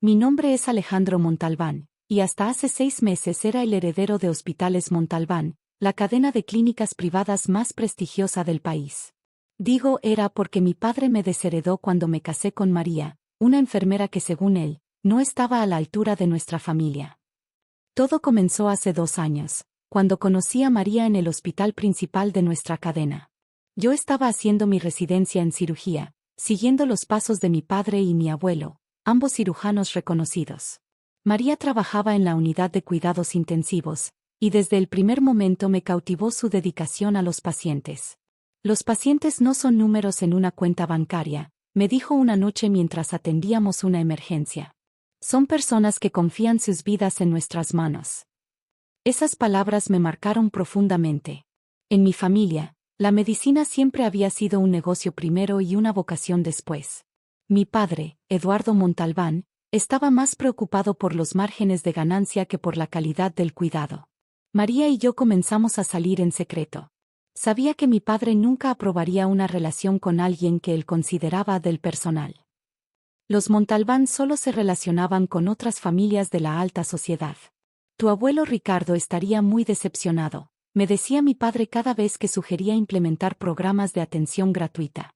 Mi nombre es Alejandro Montalbán, y hasta hace 6 meses era el heredero de Hospitales Montalbán, la cadena de clínicas privadas más prestigiosa del país. Digo era porque mi padre me desheredó cuando me casé con María, una enfermera que según él, no estaba a la altura de nuestra familia. Todo comenzó hace 2 años, cuando conocí a María en el hospital principal de nuestra cadena. Yo estaba haciendo mi residencia en cirugía, siguiendo los pasos de mi padre y mi abuelo, ambos cirujanos reconocidos. María trabajaba en la unidad de cuidados intensivos, y desde el primer momento me cautivó su dedicación a los pacientes. Los pacientes no son números en una cuenta bancaria, me dijo una noche mientras atendíamos una emergencia. Son personas que confían sus vidas en nuestras manos. Esas palabras me marcaron profundamente. En mi familia, la medicina siempre había sido un negocio primero y una vocación después. Mi padre, Eduardo Montalbán, estaba más preocupado por los márgenes de ganancia que por la calidad del cuidado. María y yo comenzamos a salir en secreto. Sabía que mi padre nunca aprobaría una relación con alguien que él consideraba del personal. Los Montalbán solo se relacionaban con otras familias de la alta sociedad. Tu abuelo Ricardo estaría muy decepcionado, me decía mi padre cada vez que sugería implementar programas de atención gratuita.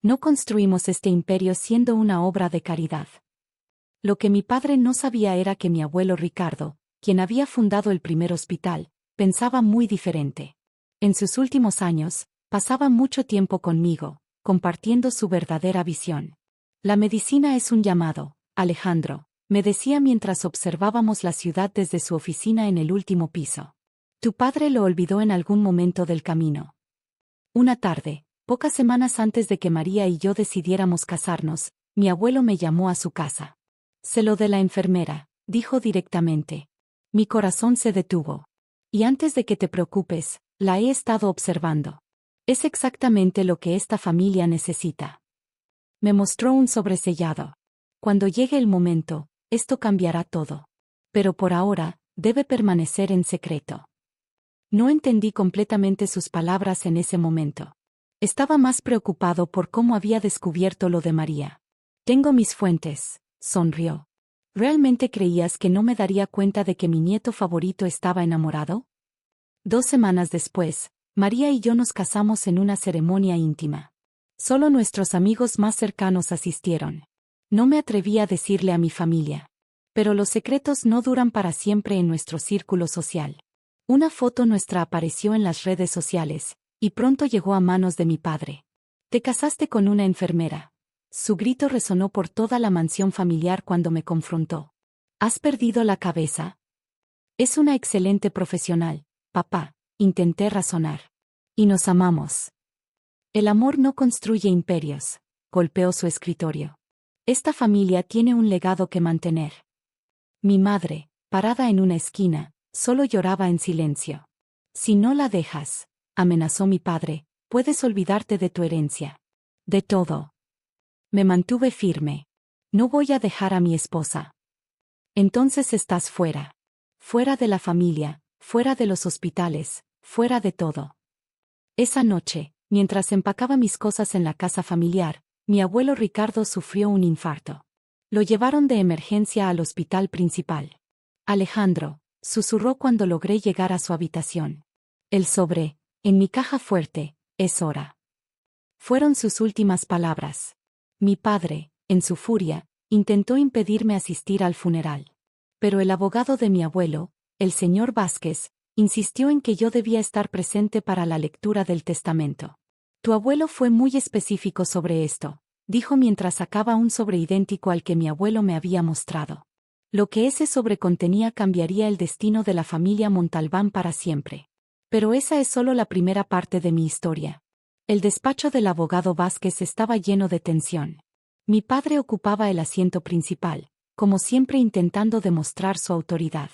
No construimos este imperio siendo una obra de caridad. Lo que mi padre no sabía era que mi abuelo Ricardo, quien había fundado el primer hospital, pensaba muy diferente. En sus últimos años, pasaba mucho tiempo conmigo, compartiendo su verdadera visión. La medicina es un llamado, Alejandro, me decía mientras observábamos la ciudad desde su oficina en el último piso. Tu padre lo olvidó en algún momento del camino. Una tarde, pocas semanas antes de que María y yo decidiéramos casarnos, mi abuelo me llamó a su casa. Sé lo de la enfermera, dijo directamente. Mi corazón se detuvo. Y antes de que te preocupes, la he estado observando. Es exactamente lo que esta familia necesita. Me mostró un sobresellado. Cuando llegue el momento, esto cambiará todo. Pero por ahora, debe permanecer en secreto. No entendí completamente sus palabras en ese momento. Estaba más preocupado por cómo había descubierto lo de María. Tengo mis fuentes, sonrió. ¿Realmente creías que no me daría cuenta de que mi nieto favorito estaba enamorado? 2 semanas después, María y yo nos casamos en una ceremonia íntima. Solo nuestros amigos más cercanos asistieron. No me atreví a decirle a mi familia. Pero los secretos no duran para siempre en nuestro círculo social. Una foto nuestra apareció en las redes sociales, y pronto llegó a manos de mi padre. Te casaste con una enfermera. Su grito resonó por toda la mansión familiar cuando me confrontó. ¿Has perdido la cabeza? Es una excelente profesional, papá, intenté razonar. Y nos amamos. El amor no construye imperios, golpeó su escritorio. Esta familia tiene un legado que mantener. Mi madre, parada en una esquina, solo lloraba en silencio. Si no la dejas, amenazó mi padre, puedes olvidarte de tu herencia. De todo. Me mantuve firme. No voy a dejar a mi esposa. Entonces estás fuera. Fuera de la familia, fuera de los hospitales, fuera de todo. Esa noche, mientras empacaba mis cosas en la casa familiar, mi abuelo Ricardo sufrió un infarto. Lo llevaron de emergencia al hospital principal. Alejandro, susurró cuando logré llegar a su habitación. El sobre, en mi caja fuerte, es hora. Fueron sus últimas palabras. Mi padre, en su furia, intentó impedirme asistir al funeral. Pero el abogado de mi abuelo, el señor Vázquez, insistió en que yo debía estar presente para la lectura del testamento. Tu abuelo fue muy específico sobre esto, dijo mientras sacaba un sobre idéntico al que mi abuelo me había mostrado. Lo que ese sobre contenía cambiaría el destino de la familia Montalbán para siempre. Pero esa es solo la primera parte de mi historia. El despacho del abogado Vázquez estaba lleno de tensión. Mi padre ocupaba el asiento principal, como siempre intentando demostrar su autoridad.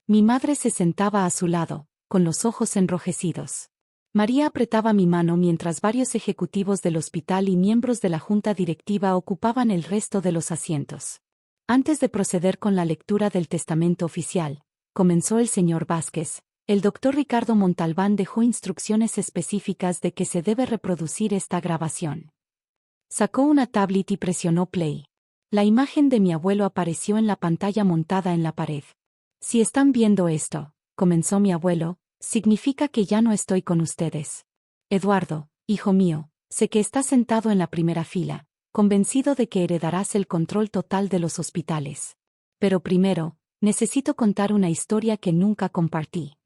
Mi madre se sentaba a su lado, con los ojos enrojecidos. María apretaba mi mano mientras varios ejecutivos del hospital y miembros de la junta directiva ocupaban el resto de los asientos. Antes de proceder con la lectura del testamento oficial, comenzó el señor Vázquez. El doctor Ricardo Montalbán dejó instrucciones específicas de que se debe reproducir esta grabación. Sacó una tablet y presionó play. La imagen de mi abuelo apareció en la pantalla montada en la pared. Si están viendo esto, comenzó mi abuelo, significa que ya no estoy con ustedes. Eduardo, hijo mío, sé que estás sentado en la primera fila, convencido de que heredarás el control total de los hospitales. Pero primero, necesito contar una historia que nunca compartí.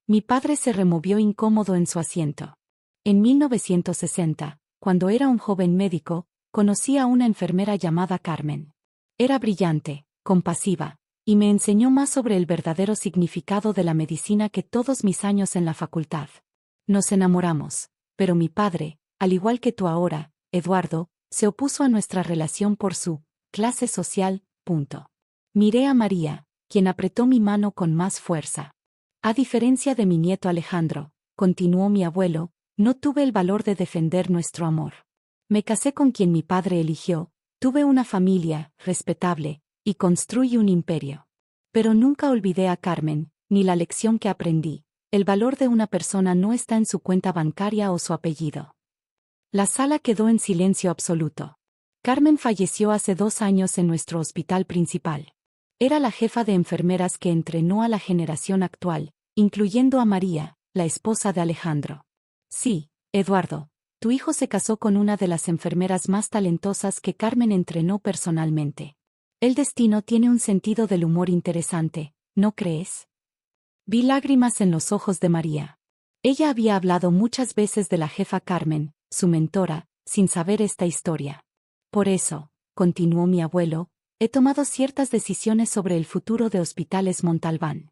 Mi padre se removió incómodo en su asiento. En 1960, cuando era un joven médico, conocí a una enfermera llamada Carmen. Era brillante, compasiva, y me enseñó más sobre el verdadero significado de la medicina que todos mis años en la facultad. Nos enamoramos, pero mi padre, al igual que tú ahora, Eduardo, se opuso a nuestra relación por su clase social. Miré a María, quien apretó mi mano con más fuerza. A diferencia de mi nieto Alejandro, continuó mi abuelo, no tuve el valor de defender nuestro amor. Me casé con quien mi padre eligió, tuve una familia, respetable, y construí un imperio. Pero nunca olvidé a Carmen, ni la lección que aprendí. El valor de una persona no está en su cuenta bancaria o su apellido. La sala quedó en silencio absoluto. Carmen falleció hace 2 años en nuestro hospital principal. Era la jefa de enfermeras que entrenó a la generación actual, incluyendo a María, la esposa de Alejandro. Sí, Eduardo, tu hijo se casó con una de las enfermeras más talentosas que Carmen entrenó personalmente. El destino tiene un sentido del humor interesante, ¿no crees? Vi lágrimas en los ojos de María. Ella había hablado muchas veces de la jefa Carmen, su mentora, sin saber esta historia. Por eso, continuó mi abuelo, he tomado ciertas decisiones sobre el futuro de Hospitales Montalbán.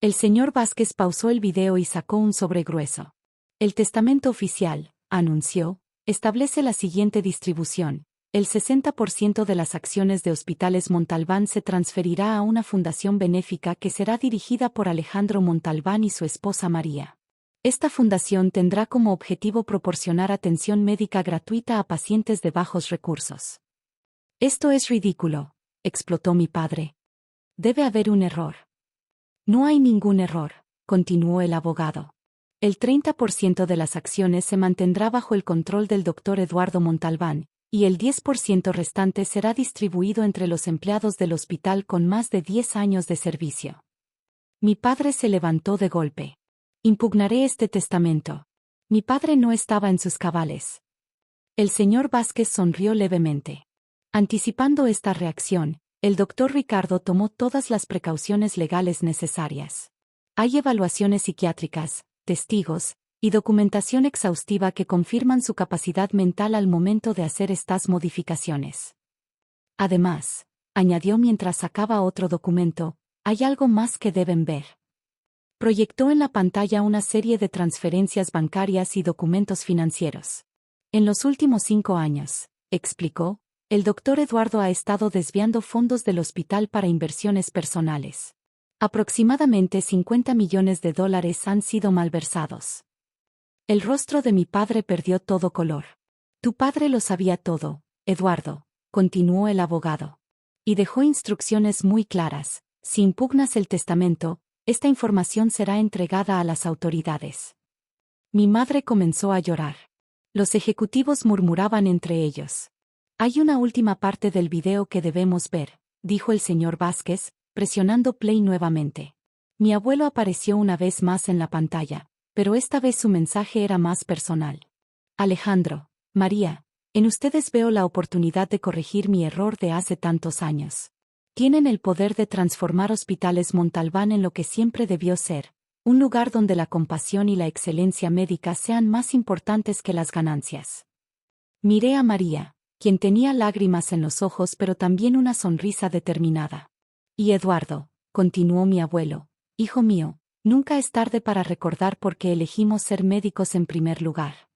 El señor Vázquez pausó el video y sacó un sobre grueso. El testamento oficial, anunció, establece la siguiente distribución. El 60% de las acciones de Hospitales Montalbán se transferirá a una fundación benéfica que será dirigida por Alejandro Montalbán y su esposa María. Esta fundación tendrá como objetivo proporcionar atención médica gratuita a pacientes de bajos recursos. Esto es ridículo, explotó mi padre. Debe haber un error. No hay ningún error, continuó el abogado. El 30% de las acciones se mantendrá bajo el control del doctor Eduardo Montalbán, y el 10% restante será distribuido entre los empleados del hospital con más de 10 años de servicio. Mi padre se levantó de golpe. Impugnaré este testamento. Mi padre no estaba en sus cabales. El señor Vázquez sonrió levemente. Anticipando esta reacción, el doctor Ricardo tomó todas las precauciones legales necesarias. Hay evaluaciones psiquiátricas, testigos, y documentación exhaustiva que confirman su capacidad mental al momento de hacer estas modificaciones. Además, añadió mientras sacaba otro documento, hay algo más que deben ver. Proyectó en la pantalla una serie de transferencias bancarias y documentos financieros. En los últimos 5 años, explicó, el doctor Eduardo ha estado desviando fondos del hospital para inversiones personales. Aproximadamente $50 millones han sido malversados. El rostro de mi padre perdió todo color. Tu padre lo sabía todo, Eduardo, continuó el abogado. Y dejó instrucciones muy claras. Si impugnas el testamento, esta información será entregada a las autoridades. Mi madre comenzó a llorar. Los ejecutivos murmuraban entre ellos. Hay una última parte del video que debemos ver, dijo el señor Vázquez, presionando play nuevamente. Mi abuelo apareció una vez más en la pantalla, pero esta vez su mensaje era más personal. Alejandro, María, en ustedes veo la oportunidad de corregir mi error de hace tantos años. Tienen el poder de transformar Hospitales Montalbán en lo que siempre debió ser, un lugar donde la compasión y la excelencia médica sean más importantes que las ganancias. Miré a María, quien tenía lágrimas en los ojos pero también una sonrisa determinada. Y Eduardo, continuó mi abuelo, hijo mío, nunca es tarde para recordar por qué elegimos ser médicos en primer lugar.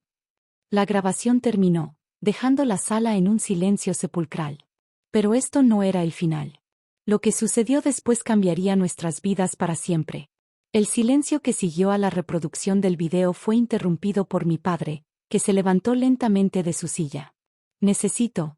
La grabación terminó, dejando la sala en un silencio sepulcral. Pero esto no era el final. Lo que sucedió después cambiaría nuestras vidas para siempre. El silencio que siguió a la reproducción del video fue interrumpido por mi padre, que se levantó lentamente de su silla. Necesito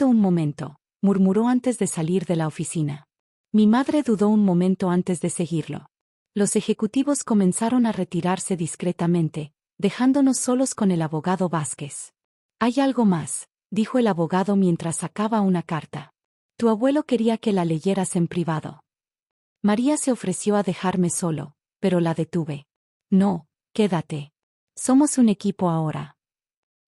un momento, murmuró antes de salir de la oficina. Mi madre dudó un momento antes de seguirlo. Los ejecutivos comenzaron a retirarse discretamente, dejándonos solos con el abogado Vázquez. Hay algo más, dijo el abogado mientras sacaba una carta. Tu abuelo quería que la leyeras en privado. María se ofreció a dejarme solo, pero la detuve. No, quédate. Somos un equipo ahora.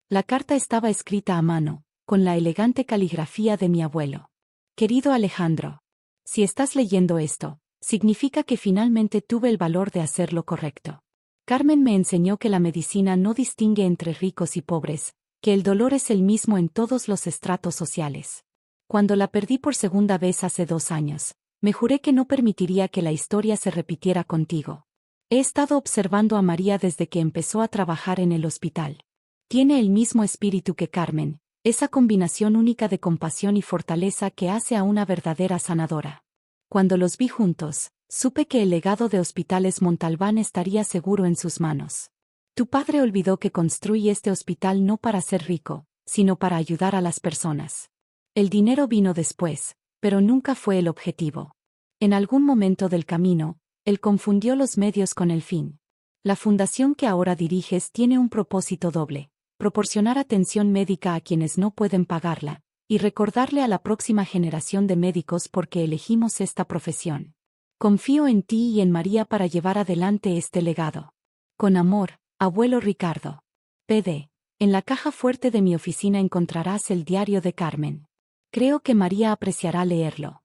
La carta estaba escrita a mano, con la elegante caligrafía de mi abuelo. Querido Alejandro, si estás leyendo esto, significa que finalmente tuve el valor de hacer lo correcto. Carmen me enseñó que la medicina no distingue entre ricos y pobres, que el dolor es el mismo en todos los estratos sociales. Cuando la perdí por segunda vez hace 2 años, me juré que no permitiría que la historia se repitiera contigo. He estado observando a María desde que empezó a trabajar en el hospital. Tiene el mismo espíritu que Carmen, esa combinación única de compasión y fortaleza que hace a una verdadera sanadora. Cuando los vi juntos, supe que el legado de Hospitales Montalbán estaría seguro en sus manos. Tu padre olvidó que construí este hospital no para ser rico, sino para ayudar a las personas. El dinero vino después, pero nunca fue el objetivo. En algún momento del camino, él confundió los medios con el fin. La fundación que ahora diriges tiene un propósito doble: proporcionar atención médica a quienes no pueden pagarla, y recordarle a la próxima generación de médicos por qué elegimos esta profesión. Confío en ti y en María para llevar adelante este legado. Con amor, abuelo Ricardo. PD. En la caja fuerte de mi oficina encontrarás el diario de Carmen. Creo que María apreciará leerlo.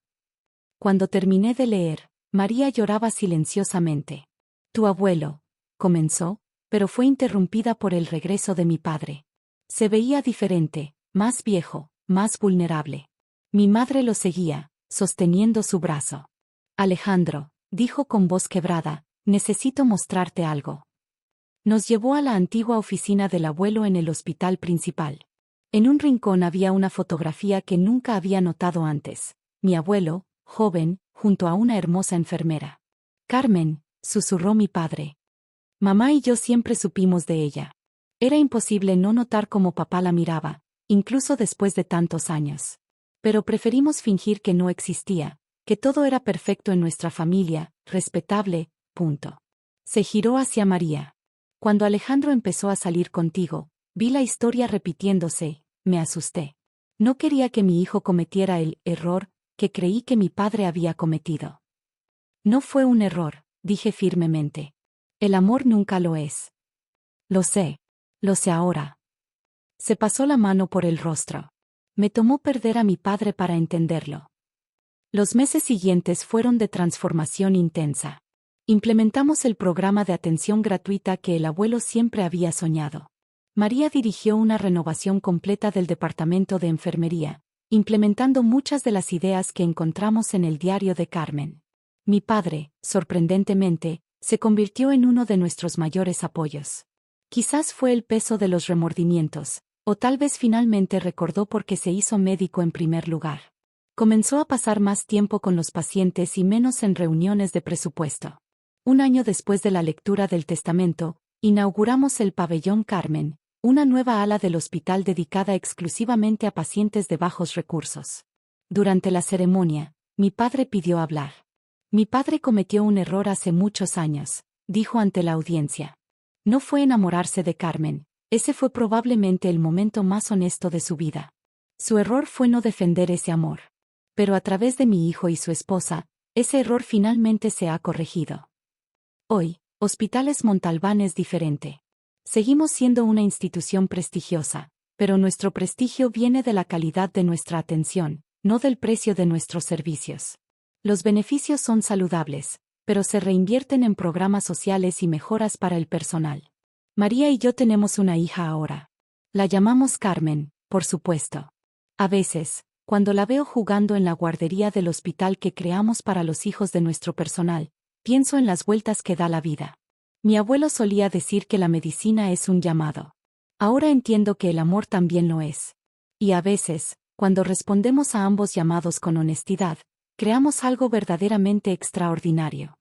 Cuando terminé de leer, María lloraba silenciosamente. Tu abuelo, comenzó, pero fue interrumpida por el regreso de mi padre. Se veía diferente, más viejo, más vulnerable. Mi madre lo seguía, sosteniendo su brazo. Alejandro, dijo con voz quebrada, necesito mostrarte algo. Nos llevó a la antigua oficina del abuelo en el hospital principal. En un rincón había una fotografía que nunca había notado antes. Mi abuelo, joven, junto a una hermosa enfermera. Carmen, susurró mi padre. Mamá y yo siempre supimos de ella. Era imposible no notar cómo papá la miraba, incluso después de tantos años. Pero preferimos fingir que no existía, que todo era perfecto en nuestra familia, respetable, punto. Se giró hacia María. Cuando Alejandro empezó a salir contigo, vi la historia repitiéndose, me asusté. No quería que mi hijo cometiera el error que creí que mi padre había cometido. No fue un error, dije firmemente. El amor nunca lo es. Lo sé ahora. Se pasó la mano por el rostro. Me tomó perder a mi padre para entenderlo. Los meses siguientes fueron de transformación intensa. Implementamos el programa de atención gratuita que el abuelo siempre había soñado. María dirigió una renovación completa del departamento de enfermería, implementando muchas de las ideas que encontramos en el diario de Carmen. Mi padre, sorprendentemente, se convirtió en uno de nuestros mayores apoyos. Quizás fue el peso de los remordimientos, o tal vez finalmente recordó por qué se hizo médico en primer lugar. Comenzó a pasar más tiempo con los pacientes y menos en reuniones de presupuesto. Un año después de la lectura del testamento, inauguramos el Pabellón Carmen, una nueva ala del hospital dedicada exclusivamente a pacientes de bajos recursos. Durante la ceremonia, mi padre pidió hablar. Mi padre cometió un error hace muchos años, dijo ante la audiencia. No fue enamorarse de Carmen, ese fue probablemente el momento más honesto de su vida. Su error fue no defender ese amor. Pero a través de mi hijo y su esposa, ese error finalmente se ha corregido. Hoy, Hospitales Montalbán es diferente. Seguimos siendo una institución prestigiosa, pero nuestro prestigio viene de la calidad de nuestra atención, no del precio de nuestros servicios. Los beneficios son saludables, pero se reinvierten en programas sociales y mejoras para el personal. María y yo tenemos una hija ahora. La llamamos Carmen, por supuesto. A veces, cuando la veo jugando en la guardería del hospital que creamos para los hijos de nuestro personal, pienso en las vueltas que da la vida. Mi abuelo solía decir que la medicina es un llamado. Ahora entiendo que el amor también lo es. Y a veces, cuando respondemos a ambos llamados con honestidad, creamos algo verdaderamente extraordinario.